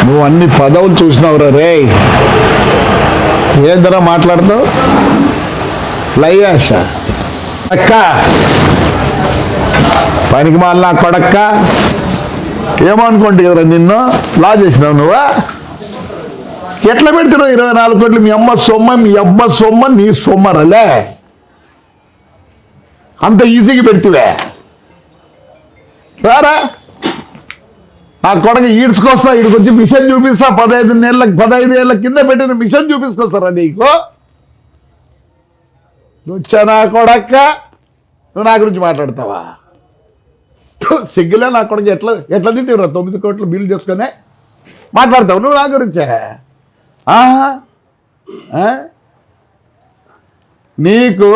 నువ్వు అన్ని పదవులు చూసినావురా రే, ఏందరా మాట్లాడతావు? లయ్యాష అక్క, పనికి మాల నా కొడక్క, ఏమనుకోండి కదరా నిన్ను లా చేసినావు నువ్వా? ఎట్లా పెడుతున్నావు 24 కోట్లు? మీ అమ్మ సొమ్మ, మీ అబ్బ సొమ్మ, నీ సొమ్మరలే అంత ఈజీగా పెడుతువే రారా. ఆ కొడక ఈడ్చుకొస్తా, ఈడికొచ్చి మిషన్ చూపిస్తా. 15 ఏళ్ళ కింద పెట్టిన మిషన్ చూపించుకొస్తారా నీకు? నువ్వు నా కొడక్క, నువ్వు నా గురించి మాట్లాడతావా? సిగ్గులే నా కొడక. ఎట్లా తింటావురా 9 కోట్లు బిల్లు చేసుకొని మాట్లాడతావు నువ్వు నా గురించే? నీకు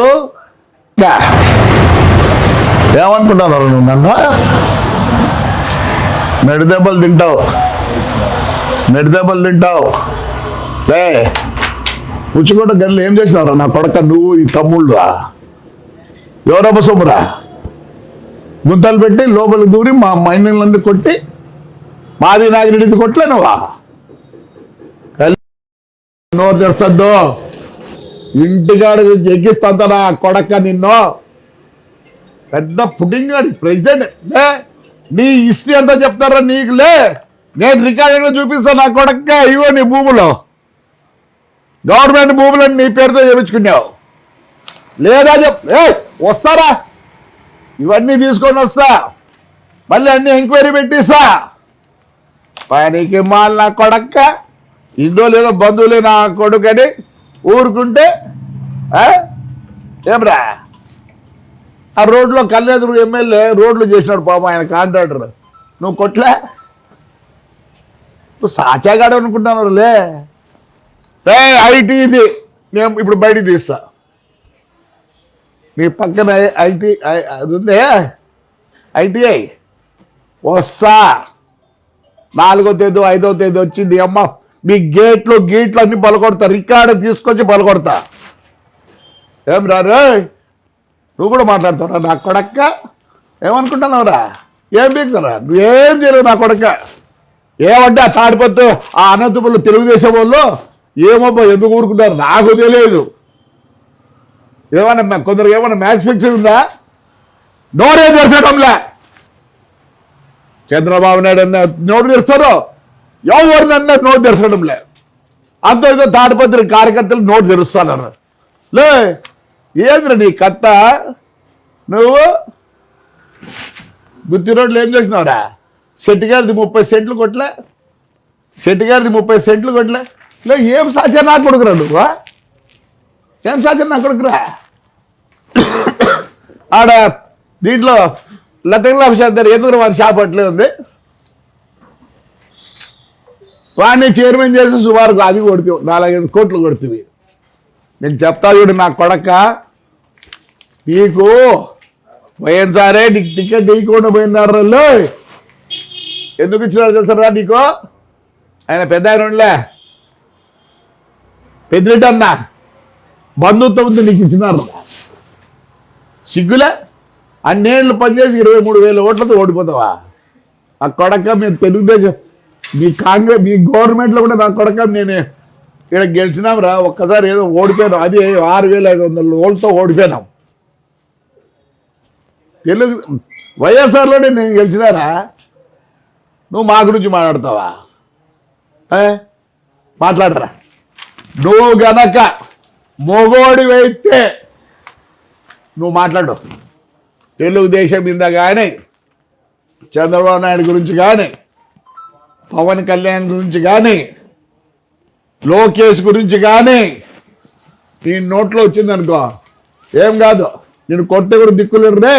ఏమనుకుంటున్నారు నువ్వు? నన్ను మెడదెబ్బలు తింటావు లే. పుచ్చుకోట గల్లు ఏం చేసినావురా నా కొడక? నువ్వు ఈ తమ్ముళ్ళు ఎవరబ్బ సొమ్మురా? గుంతలు పెట్టి లోపలికి దూరి మా మైనర్లన్నీ కొట్టి మాది నాగిరెడ్డి కొట్టలే నువ్వా? నోరు తెరచద్దు, ఇంటికాడ ఎగ్గిస్తంత నా కొడక నిన్ను. పెద్ద పుడింగ్ ప్రెసిడెంట్ లే, నీ హిస్టరీ అంతా చెప్తారా నీకు? లే, నేను రికార్డుగా చూపిస్తాను నా కొడక. ఇవో నీ భూములు, గవర్నమెంట్ భూములని నీ పేరుతో చేయించుకున్నావు లేదా? వస్తారా? ఇవన్నీ తీసుకొని వస్తా, మళ్ళీ అన్ని ఎంక్వైరీ పెట్టిస్తా. పనికి మాల నా కొడక్క, ఇండో లేదో బంధువులే నా కొడుకని ఊరుకుంటే ఏమ్రా? ఆ రోడ్లో కళ్యాణదుర్గ ఎమ్మెల్యే రోడ్లు చేసినాడు పాపం, ఆయన కాంట్రాక్టర్. నువ్వు కొట్లే? నువ్వు సాచాగాడు అనుకుంటున్నారు లే. ఐటీ ఇది నేను ఇప్పుడు బయటికి తీస్తా. మీ పక్కన ఐటీ అది ఉందే, ఐటీఐ వస్తా. 4వ తేదీ 5వ తేదీ వచ్చింది అమ్మ. మీ గేట్లు అన్ని పలకొడతా, రికార్డు తీసుకొచ్చి పలకొడతా. ఏం రారు? నువ్వు కూడా మాట్లాడతావురా నా కొడక్క? ఏమనుకుంటున్నావురా? ఏం బీకుతారా? నువ్వేం చేయలేవు నా కొడక్క. ఏమంటే ఆ తాడిపత్రు ఆ అనంతపురంలో తెలుగుదేశం వాళ్ళు ఏమబ్బా ఎందుకు ఊరుకుంటారు నాకు తెలియదు. ఏమన్నా కొందరికి ఏమన్నా మ్యాచ్ ఫిక్సింగ్ ఉందా? నోరే తెరచడంలే. చంద్రబాబు నాయుడు అన్న నోటు తెరుస్తారో, ఎవరినన్నా నోటు తెరచడంలే. అంత ఏదో తాడిపత్రి కార్యకర్తలు నోటు తెరుస్తాను లే. ఏంద్ర నీ కథ? నువ్వు గుత్తి రోడ్లు ఏం చేసినావురా? శెట్టిగారిది 30 సెంట్లు కొట్లే, శెట్టిగారిది 30 సెంట్లు కొట్లే. లే, ఏం సాధ్యం నా కొడుకురా నువ్వు? ఏం సాధ్యం నా కొడుకురా? ఆడ దీంట్లో లతంగుల అభిషేక్ గారు ఎందుకు వారి షాప్ అట్లే ఉంది. వాడిని చైర్మన్ చేసి సుమారు అది కొడుతు 4-5 కోట్లు కొడుతుంది. నేను చెప్తా చూడు నా కొడక, నీకు పోయినసారే నీకు టికెట్ ఇవ్వకుండా పోయినారు. ఎందుకు ఇచ్చినారు తెలుసరా నీకు? ఆయన పెద్ద ఆయన ఉండలే, పెద్దిరెడ్డి అన్న బంధుత్వంతో నీకు ఇచ్చినారు. సిగ్గులే? అన్నేళ్ళు పనిచేసి 23,000 ఓట్లతో ఓడిపోతావా? ఆ కొడక మేము తెలుగుదేశం మీ కాంగ్రెస్ మీ గవర్నమెంట్లో కూడా నా కొడక నేను ఇక్కడ గెలిచినాం రా. ఒక్కసారి ఏదో ఓడిపోయినాం, అది 6,500 ఓట్లతో ఓడిపోయినాం. తెలుగు వైఎస్ఆర్లోనే నేను గెలిచినారా? నువ్వు మా గురించి మాట్లాడతావా? మాట్లాడరా. నువ్వు గనక మొగోడివైతే నువ్వు మాట్లాడు. తెలుగుదేశం మీద కానీ, చంద్రబాబు నాయుడు గురించి కానీ, పవన్ కళ్యాణ్ గురించి కానీ, లోకేష్ గురించి కానీ నీ నోట్లో వచ్చిందనుకో ఏం కాదు. నేను కొడితే కూడా దిక్కులేరు రే,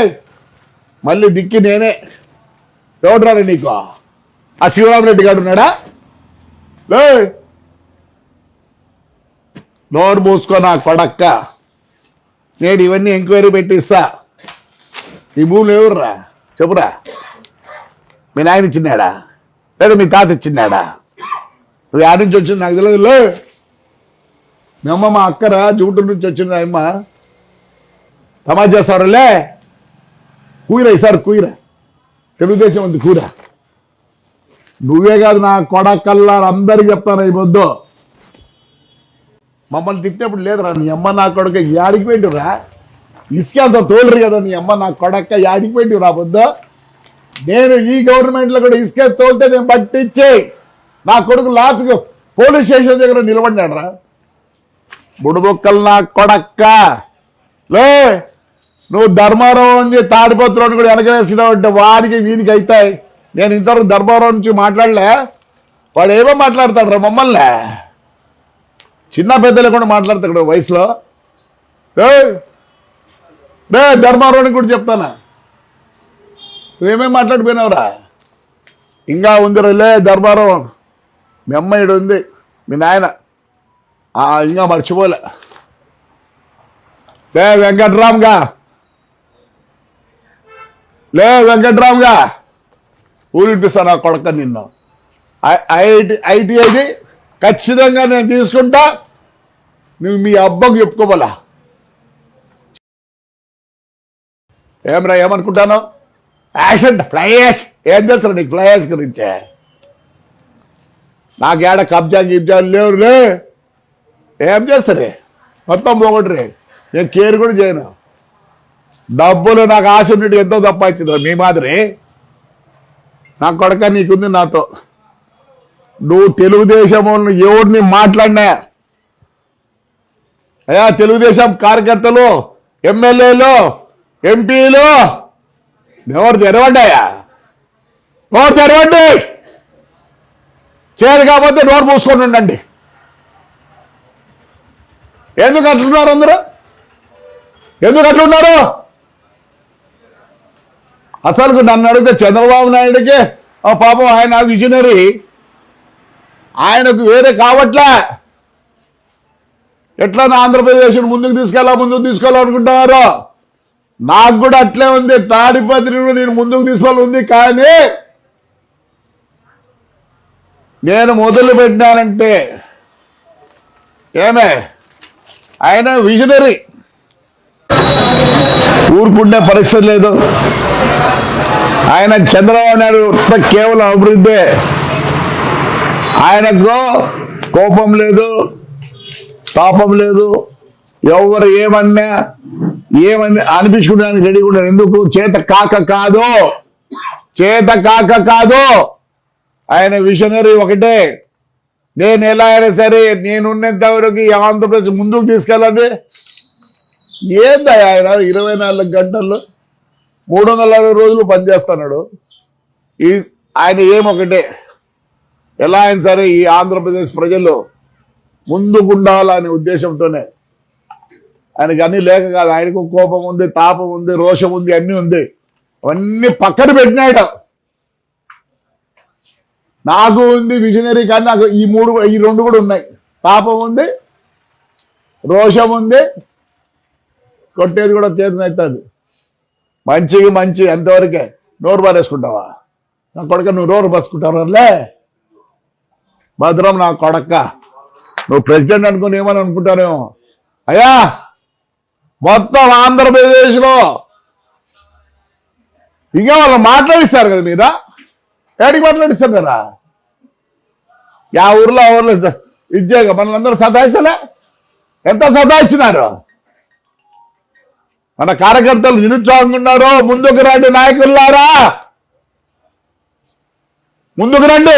మళ్ళీ దిక్కి నేనే. ఎవడు రాదు నీకు? ఆ శివరామరెడ్డి గారు ఉన్నాడా? నోరు మూసుకో నా కొడక్క. నేను ఇవన్నీ ఎంక్వైరీ పెట్టిస్తా. ఈ భూములు ఎవర్రా చెప్పురా? మీ నాయన ఇచ్చినాడా లేదా మీ తాత ఇచ్చినాడా? నువ్వు యాడ్ నుంచి వచ్చింది నాకు తెలియదు. మీ అమ్మ మా అక్కరా జూటూరు నుంచి వచ్చింది. అమ్మ తమాషా చేస్తారులే. కూర ఈసారి కూర తెలుగుదేశం ఉంది కూర. నువ్వే కాదు నా కొడకల్లా అందరికి చెప్తాను ఈ పొద్దు. మమ్మల్ని తిట్టినప్పుడు లేదురా నీ అమ్మ నా కొడక యాడికి పెట్టిరా, ఇసుకంత తోలురు కదా నీ అమ్మ నా కొడక్క యాడికి పెట్టిరా పొద్దు. నేను ఈ గవర్నమెంట్లో కూడా ఇసుక తోలితే నేను పట్టించి నా కొడుకు లాస్ట్కి పోలీస్ స్టేషన్ దగ్గర నిలబడినాడు రా. బుడుబొక్కలు నా కొడక్క లే. నువ్వు ధర్మారావు నుంచి తాడిపత్రుని కూడా వెనకేసినావు అంటే వాడికి వీనికి అవుతాయి. నేను ఇంతవరకు ధర్మారావు నుంచి మాట్లాడలే, వాడు ఏమో మాట్లాడతాడు రా మమ్మల్ని. చిన్న పెద్దలు కూడా మాట్లాడతాడు వయసులో. రే ధర్మారావుని కూడా చెప్తానా, నువ్వేమేం మాట్లాడిపోయినావురా. ఇంకా ఉంది రే ధర్మారావు, మీ అమ్మాయిడు ఉంది, మీ నాయన ఇంకా మర్చిపోలే. లే వెంకట్రామ్గా, లే వెంకట్రామ్గా ఊరిపిస్తాను ఆ కొడక నిన్ను. ఐటీఐది ఖచ్చితంగా నేను తీసుకుంటా, నువ్వు మీ అబ్బకు చెప్పుకోవాలా. ఏమరా ఏమనుకుంటాను, యాక్షన్ ఫ్లైయాష్ ఏం చేస్తారు నీకు ఫ్లైయాష్ గురించే. నాకేడ కబ్జా గిబ్జాలు లేవు రే, ఏం చేస్తారే మొత్తం పోగొట్టరే. నేను కేర్ కూడా చేయను. డబ్బులు నాకు ఆశ ఉన్నట్టు ఎంతో తప్పించింది మీ మాదిరి. నా కొడక నీకుంది నాతో. నువ్వు తెలుగుదేశం ఎవరిని మాట్లాడినా అయ్యా, తెలుగుదేశం కార్యకర్తలు, ఎమ్మెల్యేలు, ఎంపీలు ఎవరు తెరవండాయా, నోరు తెరవండి. చేయరు కాకపోతే నోరు పూసుకొని ఉండండి. ఎందుకు అట్లున్నారు అందరూ, ఎందుకు అట్లున్నారు? అసలు నన్ను అడిగితే చంద్రబాబు నాయుడికి పాపం ఆయన విజనరీ, ఆయనకు వేరే కావట్లే. ఎట్లా నా ఆంధ్రప్రదేశ్ ముందుకు తీసుకోవాలనుకుంటున్నారు. నాకు కూడా అట్లే ఉంది, తాడిపత్రిని నేను ముందుకు తీసుకోవాలి ఉంది. కానీ నేను మొదలు పెట్టినానంటే ఏమే, ఆయన విజనరీ, ఊరుకుండే పరిస్థితి లేదు. ఆయన చంద్రబాబు నాయుడు కేవలం అభివృద్ధి. ఆయనకు కోపం లేదు, తాపం లేదు. ఎవరు ఏమన్నా అనిపించుకోవడానికి రెడీ కూడా. ఎందుకు చేత కాక కాదు. ఆయన విజనరీ ఒకటే, నేను ఎలా అయినా సరే నేనున్నంత వరకు ఆంధ్రప్రదేశ్ ముందుకు తీసుకెళ్ళండి. ఏందా ఆయన 24 గంటల్లో 360 రోజులు పనిచేస్తున్నాడు. ఆయన ఏమొకటే, ఎలా అయినా సరే ఈ ఆంధ్రప్రదేశ్ ప్రజలు ముందుకుండాలనే ఉద్దేశంతోనే. ఆయనకి అన్ని లేక కాదు, ఆయనకు కోపం ఉంది, తాపం ఉంది, రోషం ఉంది, అన్నీ ఉంది. అవన్నీ పక్కన పెట్టినాడు. నాకు ఉంది విజనరీ, కానీ నాకు ఈ రెండు కూడా ఉన్నాయి. తాపం ఉంది, రోషం ఉంది, కొట్టేది కూడా చేతనవుతుంది. మంచికి మంచి ఎంతవరకే. నోరు పారేసుకుంటావా నా కొడక, నువ్వు నోరు పరుచుకుంటావులే. భద్రం నా కొడక్క, నువ్వు ప్రెసిడెంట్ అనుకుని ఏమని అనుకుంటానేమో. అయ్యా, మొత్తం ఆంధ్రప్రదేశ్లో ఇంకా వాళ్ళు మాట్లాడిస్తారు కదా మీద, ఏడికి మాట్లాడిస్తారు కదా. యా ఊర్లో ఇచ్చాక మనల్ని అందరూ సతాయించలే, ఎంత సతాయించినారు. మన కార్యకర్తలు నిరుత్సాహంగా ఉన్నారు. ముందుకు రండి నాయకులారా, ముందుకు రండి.